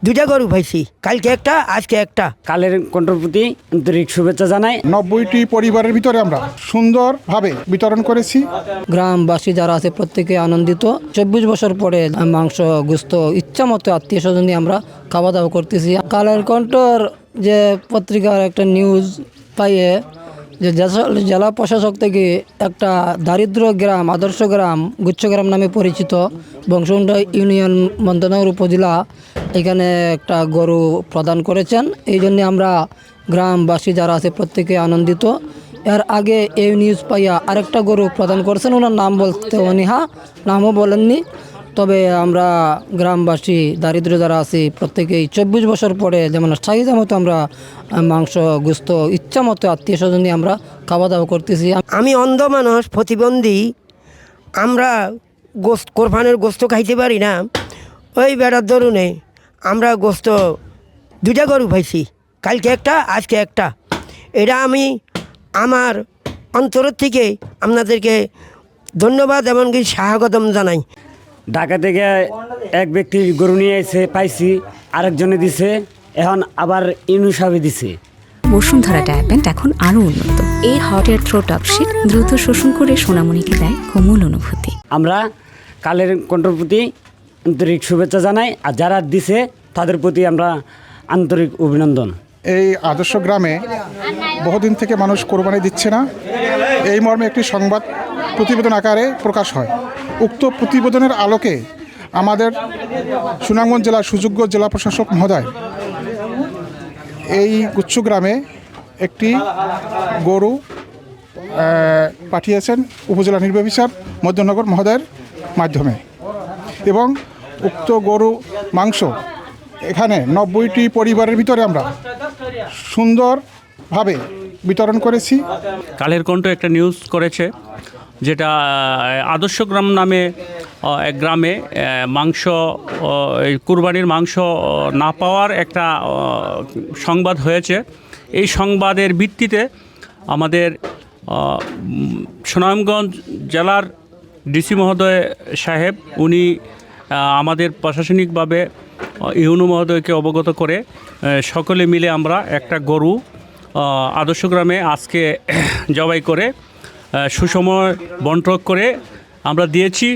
দুইটা গরু পাইছি, কালকে একটা আজকে একটা। কালের কণ্ঠের প্রতি আন্তরিক শুভেচ্ছা জানাই। 90টি পরিবারের ভিতরে আমরা সুন্দরভাবে বিতরণ করেছি। গ্রামবাসী যারা আছে প্রত্যেকে আনন্দিত। 24 বছর পরে মাংস গোস্ত ইচ্ছা মতো আত্মীয় স্বজন নিয়ে আমরা খাওয়া দাওয়া করতেছি। কালের কণ্ঠর যে পত্রিকার একটা নিউজ পাইয়ে যে জেলা প্রশাসক থেকে একটা দারিদ্র গ্রাম, আদর্শ গ্রাম, গুচ্ছগ্রাম নামে পরিচিত বংশগন্ডা ইউনিয়ন মন্তনগর উপজেলা এখানে একটা গরু প্রদান করেছেন। এই জন্যে আমরা গ্রামবাসী যারা আছে প্রত্যেকে আনন্দিত। এর আগে এই নিউজ পাইয়া আরেকটা গরু প্রদান করেছেন, ওনার নাম বলতে অনীহা, নামও বলেননি। তবে আমরা গ্রামবাসী দারিদ্র যারা আছি প্রত্যেকেই 24 বছর পরে যেমন চাহিদা মতো আমরা মাংস গোস্ত ইচ্ছা মতো আত্মীয় স্বজন নিয়ে আমরা খাওয়া দাওয়া করতেছি। আমি অন্ধ মানুষ, প্রতিবন্ধী, আমরা কোরবানের গোস্ত খাইতে পারি না। ওই বেড়ার দরুনে আমরা গোস্ত দুইটা গরু পাইছি, কালকে একটা আজকে একটা। এটা আমি আমার অন্তরের থেকে আপনাদেরকে ধন্যবাদ এমনকি স্বাগতম জানাই। ঢাকা থেকে এক ব্যক্তি গরু নিয়ে এসে পাইছি, আরেকজনে দিছে, এখন আবার ইনুসাবে দিছে। বসুন্ধরা ডায়াপেন্ট এখন আরও উন্নত। এই হট এয়ার থ্রো টপশিট দ্রুত শোষণ করে সোনামণিকে দেয় কোমল অনুভূতি। আমরা কালের কণ্ঠের প্রতি আন্তরিক শুভেচ্ছা জানাই, আর যারা দিছে তাদের প্রতি আমরা আন্তরিক অভিনন্দন। এই আদর্শ গ্রামে বহুদিন থেকে মানুষ কোরবানি দিচ্ছে না, এই মর্মে একটি সংবাদ প্রতিবেদন আকারে প্রকাশ হয়। উক্ত প্রতিবেদনের আলোকে আমাদের সুনামগঞ্জ জেলার সুযোগ্য জেলা প্রশাসক মহোদয় এই গুচ্ছ গ্রামে একটি গরু পাঠিয়েছেন উপজেলা নির্বাহী অফিসার মধ্যনগর মহোদয়ের মাধ্যমে, এবং উক্ত গরু মাংস এখানে 90টি পরিবারের ভিতরে আমরা সুন্দরভাবে বিতরণ করেছি। কালের কণ্ঠ একটা নিউজ করেছে, যেটা আদর্শ গ্রাম নামে এক গ্রামে মাংস কুরবানির মাংস না পাওয়ার একটা সংবাদ হয়েছে। এই সংবাদের ভিত্তিতে আমাদের সুনামগঞ্জ জেলার ডিসি মহোদয় সাহেব উনি আমাদের প্রশাসনিকভাবে ইউনো মহোদয়কে অবগত করে সকলে মিলে আমরা একটা গরু আদর্শ গ্রামে আজকে জবাই করে সুসময় বন্টন করে আমরা দিয়েছি।